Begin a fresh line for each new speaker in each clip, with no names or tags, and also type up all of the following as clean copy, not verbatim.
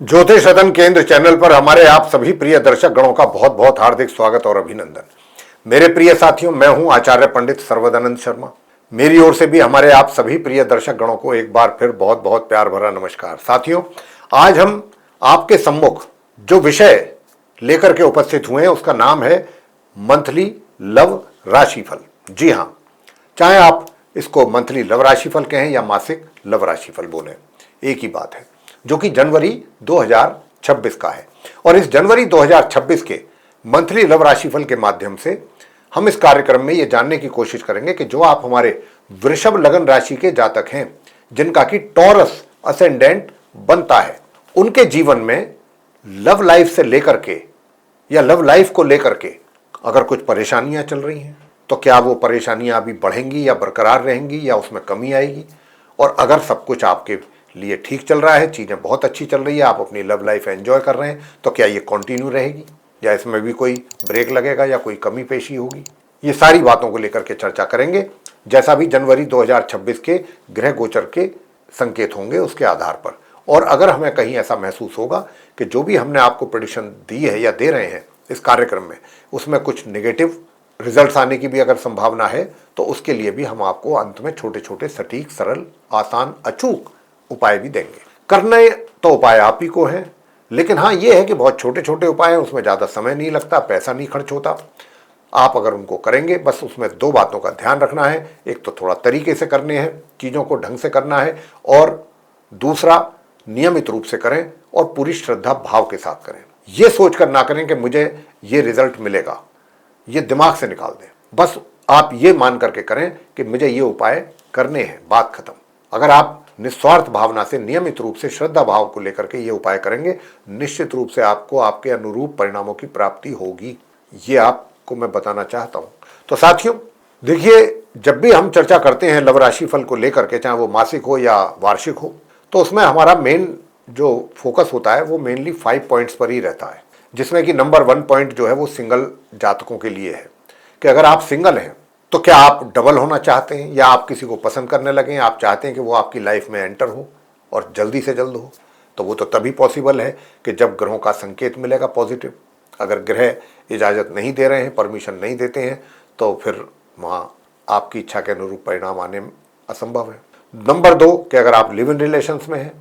ज्योतिष सदन केंद्र चैनल पर हमारे आप सभी प्रिय दर्शक गणों का बहुत बहुत हार्दिक स्वागत और अभिनंदन। मेरे प्रिय साथियों, मैं हूं आचार्य पंडित सर्वदानंद शर्मा। मेरी ओर से भी हमारे आप सभी प्रिय दर्शक गणों को एक बार फिर बहुत बहुत प्यार भरा नमस्कार। साथियों, आज हम आपके सम्मुख जो विषय लेकर के उपस्थित हुए हैं उसका नाम है मंथली लव राशिफल। जी हाँ, चाहे आप इसको मंथली लव राशिफल कहें या मासिक लव राशिफल बोलें, एक ही बात है, जो कि जनवरी 2026 का है। और इस जनवरी 2026 के मंथली लव राशिफल के माध्यम से हम इस कार्यक्रम में यह जानने की कोशिश करेंगे कि जो आप हमारे वृषभ लगन राशि के जातक हैं, जिनका कि टॉरस असेंडेंट बनता है, उनके जीवन में लव लाइफ से लेकर के या लव लाइफ को लेकर के अगर कुछ परेशानियां चल रही हैं तो क्या वो परेशानियां अभी बढ़ेंगी या बरकरार रहेंगी या उसमें कमी आएगी। और अगर सब कुछ आपके लिए ठीक चल रहा है, चीज़ें बहुत अच्छी चल रही है, आप अपनी लव लाइफ एंजॉय कर रहे हैं, तो क्या ये कंटिन्यू रहेगी या इसमें भी कोई ब्रेक लगेगा या कोई कमी पेशी होगी। ये सारी बातों को लेकर के चर्चा करेंगे, जैसा भी जनवरी 2026 के ग्रह गोचर के संकेत होंगे उसके आधार पर। और अगर हमें कहीं ऐसा महसूस होगा कि जो भी हमने आपको प्रेडिक्शन दी है या दे रहे हैं इस कार्यक्रम में, उसमें कुछ नेगेटिव रिजल्ट्स आने की भी अगर संभावना है, तो उसके लिए भी हम आपको अंत में छोटे छोटे सटीक, सरल, आसान, अचूक उपाय भी देंगे। करने तो उपाय आप ही को हैं, लेकिन हाँ ये है कि बहुत छोटे छोटे उपाय हैं, उसमें ज़्यादा समय नहीं लगता, पैसा नहीं खर्च होता। आप अगर उनको करेंगे, बस उसमें दो बातों का ध्यान रखना है। एक तो थोड़ा तरीके से करने हैं, चीज़ों को ढंग से करना है, और दूसरा नियमित रूप से करें और पूरी श्रद्धा भाव के साथ करें। ये सोच कर ना करें कि मुझे ये रिजल्ट मिलेगा, ये दिमाग से निकाल दें। बस आप ये मान करके करें कि मुझे ये उपाय करने हैं, बात खत्म। अगर आप निस्वार्थ भावना से, नियमित रूप से श्रद्धा भाव को लेकर के ये उपाय करेंगे, निश्चित रूप से आपको आपके अनुरूप परिणामों की प्राप्ति होगी। ये आपको मैं बताना चाहता हूँ। तो साथियों देखिए, जब भी हम चर्चा करते हैं लव राशि फल को लेकर के, चाहे वो मासिक हो या वार्षिक हो, तो उसमें हमारा मेन जो फोकस होता है वो मेनली 5 पॉइंट्स पर ही रहता है, जिसमें कि नंबर 1 पॉइंट जो है वो सिंगल जातकों के लिए है कि अगर आप सिंगल हैं तो क्या आप डबल होना चाहते हैं या आप किसी को पसंद करने लगे, आप चाहते हैं कि वो आपकी लाइफ में एंटर हो और जल्दी से जल्द हो। तो वो तो तभी पॉसिबल है कि जब ग्रहों का संकेत मिलेगा पॉजिटिव। अगर ग्रह इजाज़त नहीं दे रहे हैं, परमिशन नहीं देते हैं, तो फिर वहाँ आपकी इच्छा के अनुरूप परिणाम आने असंभव है। नंबर 2 कि अगर आप लिव इन रिलेशंस में हैं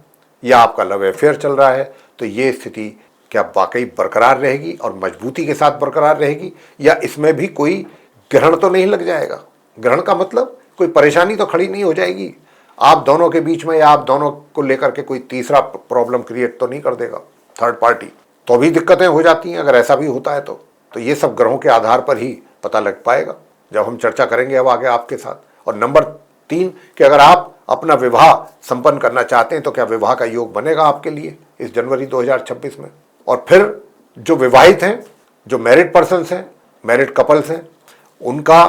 या आपका लव अफेयर चल रहा है, तो ये स्थिति क्या वाकई बरकरार रहेगी और मजबूती के साथ बरकरार रहेगी, या इसमें भी कोई ग्रहण तो नहीं लग जाएगा। ग्रहण का मतलब कोई परेशानी तो खड़ी नहीं हो जाएगी आप दोनों के बीच में, या आप दोनों को लेकर के कोई तीसरा प्रॉब्लम क्रिएट तो नहीं कर देगा, थर्ड पार्टी। तो भी दिक्कतें हो जाती हैं अगर ऐसा भी होता है तो ये सब ग्रहों के आधार पर ही पता लग पाएगा, जब हम चर्चा करेंगे अब आगे आपके साथ। और नंबर 3 कि अगर आप अपना विवाह संपन्न करना चाहते हैं तो क्या विवाह का योग बनेगा आपके लिए इस जनवरी 2026 में। और फिर जो विवाहित हैं, जो मैरिड पर्सन्स हैं, मैरिड कपल्स हैं, उनका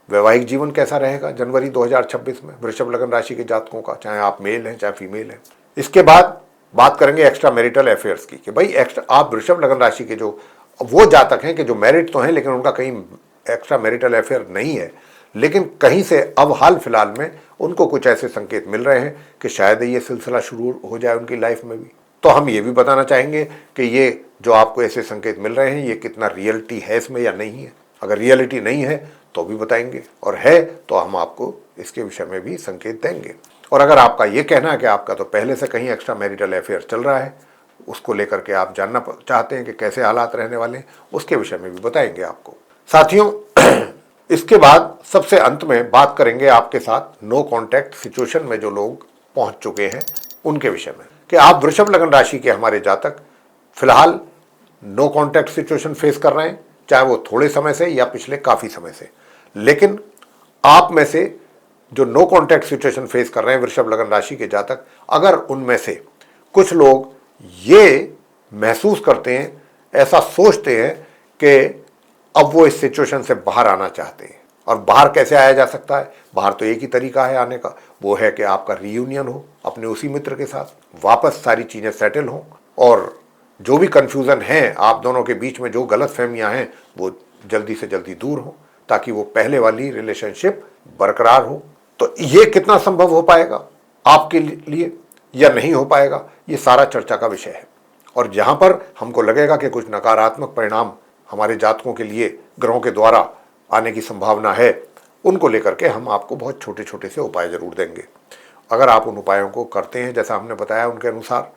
वैवाहिक जीवन कैसा रहेगा जनवरी 2026 में वृषभ लगन राशि के जातकों का, चाहे आप मेल हैं चाहे फीमेल हैं। इसके बाद बात करेंगे एक्स्ट्रा मैरिटल अफेयर्स की कि भाई एक्स्ट्रा आप वृषभ लगन राशि के जो वो जातक हैं कि जो मैरिड तो हैं लेकिन उनका कहीं एक्स्ट्रा मैरिटल अफेयर नहीं है, लेकिन कहीं से अब हाल फिलहाल में उनको कुछ ऐसे संकेत मिल रहे हैं कि शायद ये सिलसिला शुरू हो जाए उनकी लाइफ में भी। तो हम ये भी बताना चाहेंगे कि ये जो आपको ऐसे संकेत मिल रहे हैं ये कितना रियलिटी है इसमें या नहीं है। अगर रियलिटी नहीं है तो भी बताएंगे, और है तो हम आपको इसके विषय में भी संकेत देंगे। और अगर आपका ये कहना है कि आपका तो पहले से कहीं एक्स्ट्रा मैरिटल अफेयर चल रहा है, उसको लेकर के आप जानना चाहते हैं कि कैसे हालात रहने वाले हैं, उसके विषय में भी बताएंगे आपको। साथियों इसके बाद सबसे अंत में बात करेंगे आपके साथ नो कॉन्टैक्ट सिचुएशन में जो लोग पहुंच चुके हैं उनके विषय में, कि आप वृषभ लगन राशि के हमारे जातक फिलहाल नो कॉन्टैक्ट सिचुएशन फेस कर रहे हैं, चाहे वो थोड़े समय से या पिछले काफ़ी समय से। लेकिन आप में से जो नो कॉन्टैक्ट सिचुएशन फेस कर रहे हैं वृषभ लगन राशि के जातक, अगर उनमें से कुछ लोग ये महसूस करते हैं, ऐसा सोचते हैं कि अब वो इस सिचुएशन से बाहर आना चाहते हैं, और बाहर कैसे आया जा सकता है, बाहर तो एक ही तरीका है आने का, वो है कि आपका रीयूनियन हो अपने उसी मित्र के साथ, वापस सारी चीज़ें सेटल हों, और जो भी कन्फ्यूज़न है आप दोनों के बीच में, जो गलत फहमियाँ हैं वो जल्दी से जल्दी दूर हो, ताकि वो पहले वाली रिलेशनशिप बरकरार हो। तो ये कितना संभव हो पाएगा आपके लिए या नहीं हो पाएगा, ये सारा चर्चा का विषय है। और जहां पर हमको लगेगा कि कुछ नकारात्मक परिणाम हमारे जातकों के लिए ग्रहों के द्वारा आने की संभावना है, उनको लेकर के हम आपको बहुत छोटे छोटे से उपाय जरूर देंगे। अगर आप उन उपायों को करते हैं जैसा हमने बताया उनके अनुसार,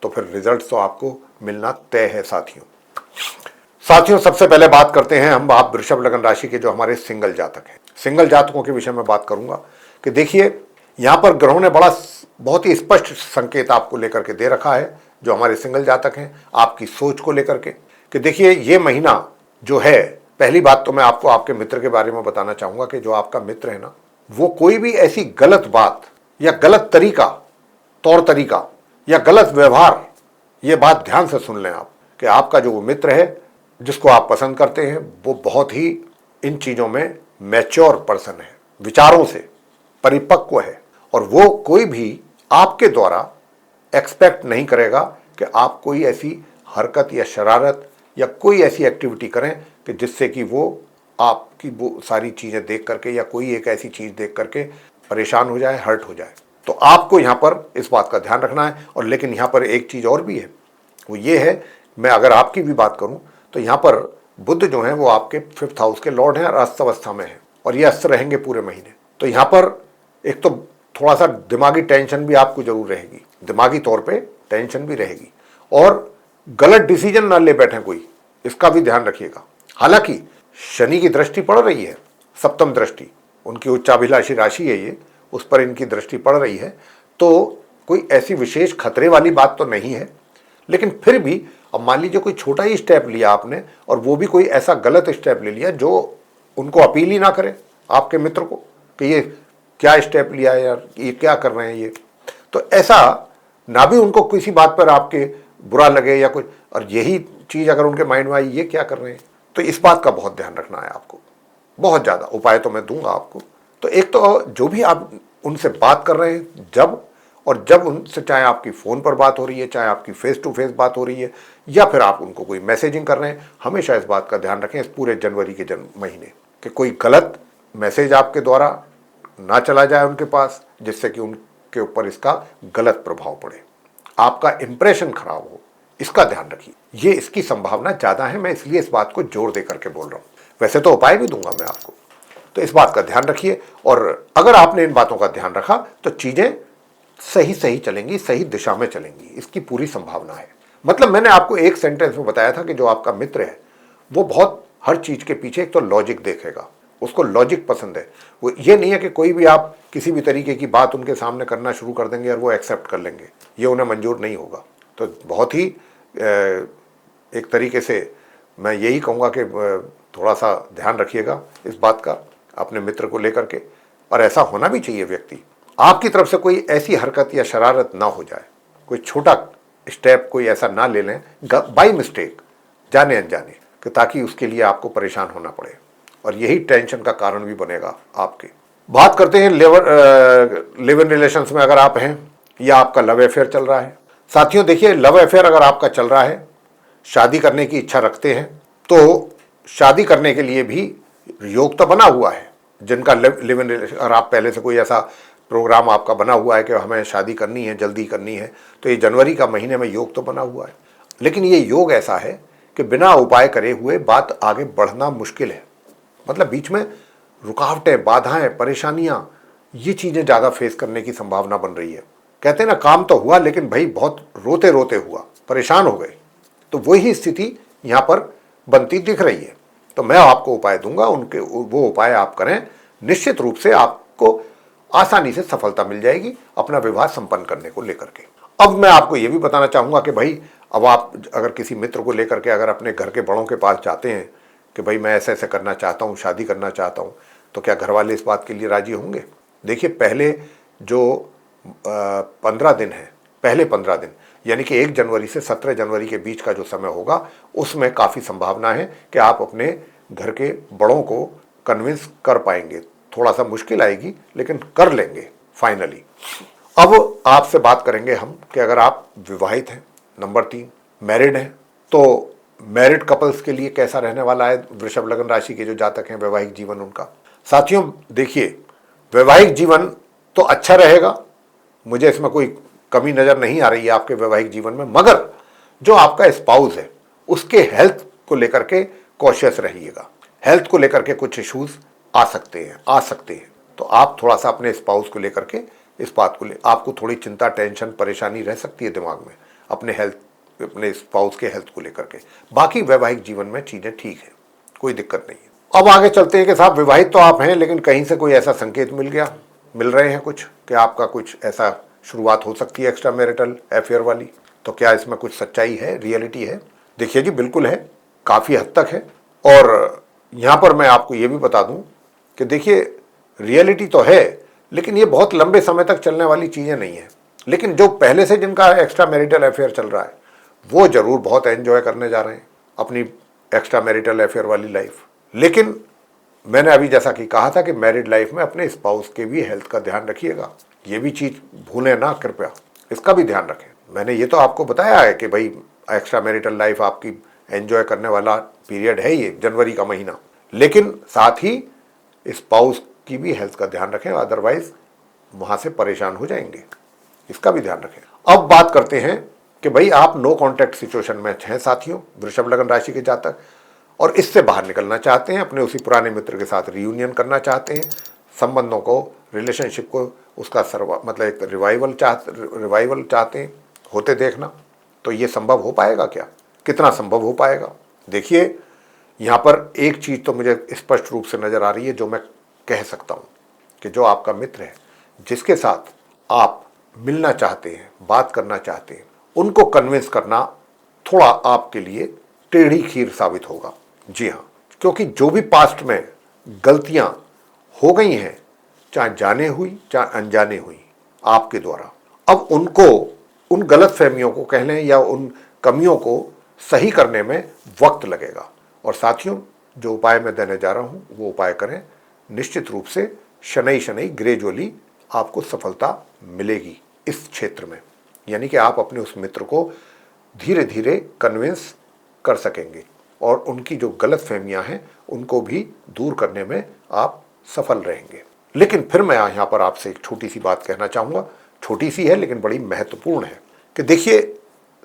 तो फिर रिजल्ट तो आपको मिलना तय है साथियों। सबसे पहले बात करते हैं हम आप वृषभ लगन राशि के जो हमारे सिंगल जातक हैं। सिंगल जातकों के विषय में बात करूंगा कि देखिए, यहां पर ग्रहों ने बहुत ही स्पष्ट संकेत आपको लेकर के दे रखा है, जो हमारे सिंगल जातक हैं, आपकी सोच को लेकर के, कि देखिए ये महीना जो है, पहली बात तो मैं आपको आपके मित्र के बारे में बताना चाहूंगा कि जो आपका मित्र है ना, वो कोई भी ऐसी गलत बात या गलत तरीका, तौर तरीका या गलत व्यवहार, ये बात ध्यान से सुन लें आप, कि आपका जो वो मित्र है जिसको आप पसंद करते हैं, वो बहुत ही इन चीजों में मैच्योर पर्सन है, विचारों से परिपक्व है, और वो कोई भी आपके द्वारा एक्सपेक्ट नहीं करेगा कि आप कोई ऐसी हरकत या शरारत या कोई ऐसी एक्टिविटी करें कि जिससे कि वो आपकी वो सारी चीजें देख करके या कोई एक ऐसी चीज देख करके परेशान हो जाए, हर्ट हो जाए। तो आपको यहाँ पर इस बात का ध्यान रखना है। और लेकिन यहाँ पर एक चीज और भी है, वो ये है, मैं अगर आपकी भी बात करूं तो यहाँ पर बुध जो है वो आपके 5th हाउस के लॉर्ड हैं और अस्त अवस्था में है, और ये अस्त रहेंगे पूरे महीने। तो यहाँ पर एक तो थोड़ा सा दिमागी टेंशन भी आपको जरूर रहेगी, दिमागी तौर पे टेंशन भी रहेगी, और गलत डिसीजन ना ले बैठे कोई, इसका भी ध्यान रखिएगा। हालांकि शनि की दृष्टि पड़ रही है, सप्तम दृष्टि, उनकी उच्चाभिलाषी राशि है ये, उस पर इनकी दृष्टि पड़ रही है, तो कोई ऐसी विशेष खतरे वाली बात तो नहीं है। लेकिन फिर भी अब मान लीजिए कोई छोटा ही स्टेप लिया आपने, और वो भी कोई ऐसा गलत स्टेप ले लिया जो उनको अपील ही ना करे आपके मित्र को कि ये क्या स्टेप लिया है यार, ये क्या कर रहे हैं ये, तो ऐसा ना भी उनको किसी बात पर आपके बुरा लगे या कुछ, और यही चीज अगर उनके माइंड में आई ये क्या कर रहे हैं, तो इस बात का बहुत ध्यान रखना है आपको। बहुत ज्यादा उपाय तो मैं दूंगा आपको। तो एक तो जो भी आप उनसे बात कर रहे हैं, जब उनसे, चाहे आपकी फोन पर बात हो रही है, चाहे आपकी फेस टू फेस बात हो रही है, या फिर आप उनको कोई मैसेजिंग कर रहे हैं, हमेशा इस बात का ध्यान रखें इस पूरे जनवरी के महीने कि कोई गलत मैसेज आपके द्वारा ना चला जाए उनके पास, जिससे कि उनके ऊपर इसका गलत प्रभाव पड़े, आपका इंप्रेशन खराब हो, इसका ध्यान रखिए। ये इसकी संभावना ज्यादा है, मैं इसलिए इस बात को जोर दे करके बोल रहा हूं। वैसे तो उपाय भी दूंगा मैं आपको, तो इस बात का ध्यान रखिए। और अगर आपने इन बातों का ध्यान रखा तो चीजें सही चलेंगी, सही दिशा में चलेंगी, इसकी पूरी संभावना है। मतलब मैंने आपको एक सेंटेंस में बताया था कि जो आपका मित्र है वो बहुत हर चीज के पीछे एक तो लॉजिक देखेगा, उसको लॉजिक पसंद है। वो ये नहीं है कि कोई भी आप किसी भी तरीके की बात उनके सामने करना शुरू कर देंगे और वो एक्सेप्ट कर लेंगे, ये उन्हें मंजूर नहीं होगा। तो बहुत ही एक तरीके से मैं यही कहूँगा कि थोड़ा सा ध्यान रखिएगा इस बात का अपने मित्र को लेकर के, और ऐसा होना भी चाहिए। व्यक्ति आपकी तरफ से कोई ऐसी हरकत या शरारत ना हो जाए, कोई छोटा स्टेप कोई ऐसा ना ले लें बाई मिस्टेक, जाने अनजाने, कि ताकि उसके लिए आपको परेशान होना पड़े, और यही टेंशन का कारण भी बनेगा आपके। बात करते हैं लिव इन रिलेशंस में अगर आप हैं या आपका लव अफेयर चल रहा है। साथियों देखिए, लव अफेयर अगर आपका चल रहा है, शादी करने की इच्छा रखते हैं, तो शादी करने के लिए भी योग तो बना हुआ है। जिनका लिव इन रिलेशन, और आप पहले से कोई ऐसा प्रोग्राम आपका बना हुआ है कि हमें शादी करनी है, जल्दी करनी है, तो ये जनवरी का महीने में योग तो बना हुआ है। लेकिन ये योग ऐसा है कि बिना उपाय करे हुए बात आगे बढ़ना मुश्किल है। मतलब बीच में रुकावटें, बाधाएं, परेशानियां, ये चीजें ज्यादा फेस करने की संभावना बन रही है। कहते हैं ना, काम तो हुआ लेकिन भाई बहुत रोते रोते हुआ, परेशान हो गए, तो वही स्थिति यहां पर बनती दिख रही है। तो मैं आपको उपाय दूंगा, उनके वो उपाय आप करें, निश्चित रूप से आपको आसानी से सफलता मिल जाएगी अपना विवाह संपन्न करने को लेकर के। अब मैं आपको ये भी बताना चाहूंगा कि भाई, अब आप अगर किसी मित्र को लेकर के अगर अपने घर के बड़ों के पास जाते हैं कि भाई मैं ऐसे ऐसे करना चाहता हूँ, शादी करना चाहता हूँ, तो क्या घर वाले इस बात के लिए राजी होंगे? देखिए, पहले जो 15 दिन है, पहले 15 दिन यानी कि 1 जनवरी से 17 जनवरी के बीच का जो समय होगा, उसमें काफ़ी संभावना है कि आप अपने घर के बड़ों को कन्विंस कर पाएंगे। थोड़ा सा मुश्किल आएगी लेकिन कर लेंगे फाइनली। अब आपसे बात करेंगे हम कि अगर आप विवाहित हैं, नंबर 3 मैरिड हैं, तो मैरिड कपल्स के लिए कैसा रहने वाला है वृषभ लगन राशि के जो जातक हैं, वैवाहिक जीवन उनका। साथियों देखिए, वैवाहिक जीवन तो अच्छा रहेगा, मुझे इसमें कोई कमी नजर नहीं आ रही है आपके वैवाहिक जीवन में, मगर जो आपका स्पाउस है उसके हेल्थ को लेकर के कॉशियस रहिएगा। हेल्थ को लेकर के कुछ इश्यूज आ सकते हैं, तो आप थोड़ा सा अपने स्पाउस को लेकर के इस बात को आपको थोड़ी चिंता, टेंशन, परेशानी रह सकती है दिमाग में अपने स्पाउस के हेल्थ को लेकर के। बाकी वैवाहिक जीवन में चीजें ठीक है, कोई दिक्कत नहीं है। अब आगे चलते हैं कि साहब विवाहित तो आप हैं, लेकिन कहीं से कोई ऐसा संकेत मिल रहे हैं कुछ कि आपका कुछ ऐसा शुरुआत हो सकती है एक्स्ट्रा मैरिटल अफेयर वाली। तो क्या इसमें कुछ सच्चाई है, रियलिटी है? देखिए जी, बिल्कुल है, काफी हद तक है। और यहां पर मैं आपको यह भी बता दूं कि देखिए, रियलिटी तो है, लेकिन ये बहुत लंबे समय तक चलने वाली चीजें नहीं है। लेकिन जो पहले से जिनका एक्स्ट्रा मैरिटल अफेयर चल रहा है वो जरूर बहुत एंजॉय करने जा रहे हैं अपनी एक्स्ट्रा मैरिटल अफेयर वाली लाइफ। लेकिन मैंने अभी जैसा कि कहा था कि मैरिड लाइफ में अपने स्पाउस के भी हेल्थ का ध्यान रखिएगा। ये भी चीज भूलें ना कृपया, इसका भी ध्यान रखें। मैंने ये तो आपको बताया है कि भाई एक्स्ट्रा मैरिटल लाइफ आपकी एंजॉय करने वाला पीरियड है ये जनवरी का महीना, लेकिन साथ ही स्पाउस की भी हेल्थ का ध्यान रखें, अदरवाइज वहां से परेशान हो जाएंगे, इसका भी ध्यान रखें। अब बात करते हैं कि भाई आप नो कॉन्टैक्ट सिचुएशन में हैं साथियों, वृषभ लग्न राशि के जातक, और इससे बाहर निकलना चाहते हैं, अपने उसी पुराने मित्र के साथ रियूनियन करना चाहते हैं, संबंधों को, रिलेशनशिप को उसका मतलब एक रिवाइवल चाहते हैं होते देखना। तो ये संभव हो पाएगा क्या? कितना संभव हो पाएगा? देखिए, यहाँ पर एक चीज तो मुझे स्पष्ट रूप से नजर आ रही है जो मैं कह सकता हूँ कि जो आपका मित्र है, जिसके साथ आप मिलना चाहते हैं, बात करना चाहते हैं, उनको कन्विंस करना थोड़ा आपके लिए टेढ़ी खीर साबित होगा। जी हाँ, क्योंकि जो भी पास्ट में गलतियां हो गई हैं, चाहे जाने हुई चाहे अनजाने हुई आपके द्वारा, अब उनको, उन गलत फहमियों को कह लें या उन कमियों को सही करने में वक्त लगेगा। और साथियों, जो उपाय मैं देने जा रहा हूं वो उपाय करें, निश्चित रूप से शनई शनई ग्रेजुअली आपको सफलता मिलेगी इस क्षेत्र में। यानी कि आप अपने उस मित्र को धीरे धीरे कन्विंस कर सकेंगे और उनकी जो गलत फहमियां हैं उनको भी दूर करने में आप सफल रहेंगे। लेकिन फिर मैं यहाँ पर आपसे एक छोटी सी बात कहना चाहूँगा, छोटी सी है लेकिन बड़ी महत्वपूर्ण है, कि देखिए,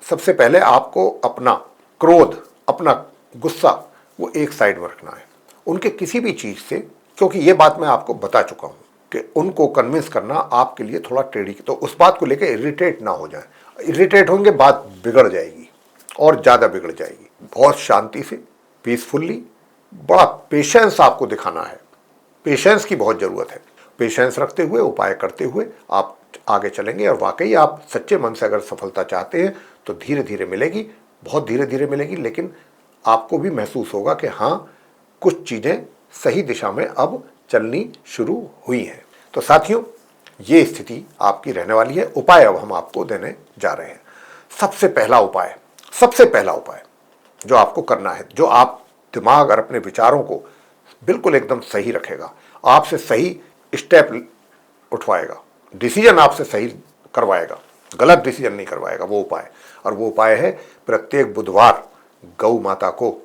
सबसे पहले आपको अपना क्रोध, अपना गुस्सा वो एक साइड में रखना है उनके किसी भी चीज़ से, क्योंकि ये बात मैं आपको बता चुका हूँ कि उनको कन्विंस करना आपके लिए थोड़ा टेढ़ी, तो उस बात को लेकर इरिटेट ना हो जाए। इरिटेट होंगे, बात बिगड़ जाएगी और ज़्यादा बिगड़ जाएगी। बहुत शांति से, पीसफुल्ली, बड़ा पेशेंस आपको दिखाना है, पेशेंस की बहुत ज़रूरत है। पेशेंस रखते हुए, उपाय करते हुए आप आगे चलेंगे और वाकई आप सच्चे मन से अगर सफलता चाहते हैं तो धीरे धीरे मिलेगी, बहुत धीरे धीरे मिलेगी, लेकिन आपको भी महसूस होगा कि हाँ, कुछ चीज़ें सही दिशा में अब चलनी शुरू हुई हैं। तो साथियों, ये स्थिति आपकी रहने वाली है। उपाय अब हम आपको देने जा रहे हैं। सबसे पहला उपाय जो आपको करना है, जो आप दिमाग और अपने विचारों को बिल्कुल एकदम सही रखेगा, आपसे सही स्टेप उठवाएगा, डिसीजन आपसे सही करवाएगा, गलत डिसीजन नहीं करवाएगा, वो उपाय है प्रत्येक बुधवार गौ माता को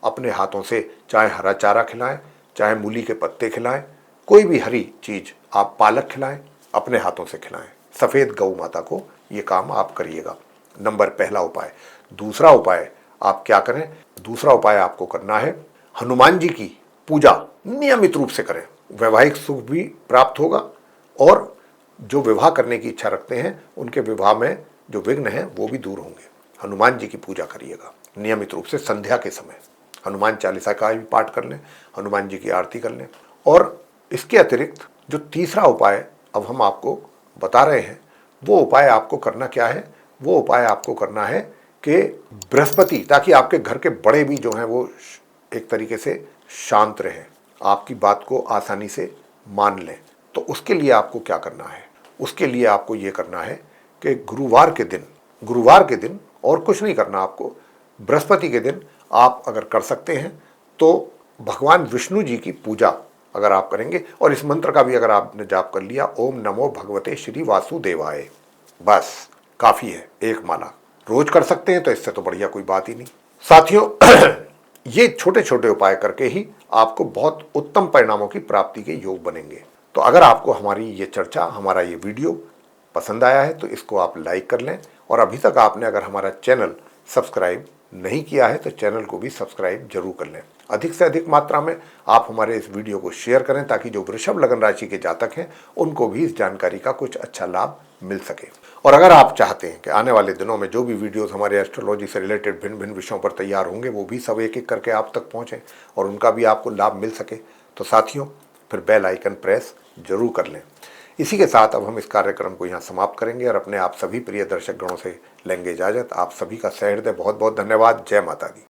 अपने हाथों से चाहे हरा चारा खिलाएं, चाहे मूली के पत्ते खिलाएं, कोई भी हरी चीज, आप पालक खिलाएं, अपने हाथों से खिलाएं, सफेद गौ माता को, ये काम आप करिएगा। पहला उपाय। दूसरा उपाय आप क्या करें? दूसरा उपाय आपको करना है, हनुमान जी की पूजा नियमित रूप से करें। वैवाहिक सुख भी प्राप्त होगा और जो विवाह करने की इच्छा रखते हैं उनके विवाह में जो विघ्न हैं वो भी दूर होंगे। हनुमान जी की पूजा करिएगा नियमित रूप से, संध्या के समय हनुमान चालीसा का भी पाठ कर लें, हनुमान जी की आरती कर लें। और इसके अतिरिक्त जो तीसरा उपाय अब हम आपको बता रहे हैं, वो उपाय आपको करना क्या है? वो उपाय आपको करना है कि बृहस्पति, ताकि आपके घर के बड़े भी जो हैं वो एक तरीके से शांत रहें, आपकी बात को आसानी से मान लें। तो उसके लिए आपको क्या करना है? उसके लिए आपको ये करना है कि गुरुवार के दिन और कुछ नहीं करना आपको, बृहस्पति के दिन आप अगर कर सकते हैं तो भगवान विष्णु जी की पूजा अगर आप करेंगे, और इस मंत्र का भी अगर आपने जाप कर लिया, ओम नमो भगवते श्री वासुदेवाय, बस काफी है। एक माला रोज कर सकते हैं तो इससे तो बढ़िया कोई बात ही नहीं। साथियों, ये छोटे छोटे उपाय करके ही आपको बहुत उत्तम परिणामों की प्राप्ति के योग बनेंगे। तो अगर आपको हमारी ये चर्चा, हमारा ये वीडियो पसंद आया है तो इसको आप लाइक कर लें, और अभी तक आपने अगर हमारा चैनल सब्सक्राइब नहीं किया है तो चैनल को भी सब्सक्राइब जरूर कर लें। अधिक से अधिक मात्रा में आप हमारे इस वीडियो को शेयर करें ताकि जो वृषभ लगन राशि के जातक हैं उनको भी इस जानकारी का कुछ अच्छा लाभ मिल सके। और अगर आप चाहते हैं कि आने वाले दिनों में जो भी वीडियोस हमारे एस्ट्रोलॉजी से रिलेटेड भिन्न भिन्न विषयों पर तैयार होंगे वो भी सब एक एक करके आप तक पहुँचें और उनका भी आपको लाभ मिल सके, तो साथियों फिर बेल आइकन प्रेस जरूर कर लें। इसी के साथ अब हम इस कार्यक्रम को यहाँ समाप्त करेंगे और अपने आप सभी प्रिय दर्शक गणों से लेंगे इजाजत। आप सभी का सहृदय बहुत बहुत धन्यवाद। जय माता दी।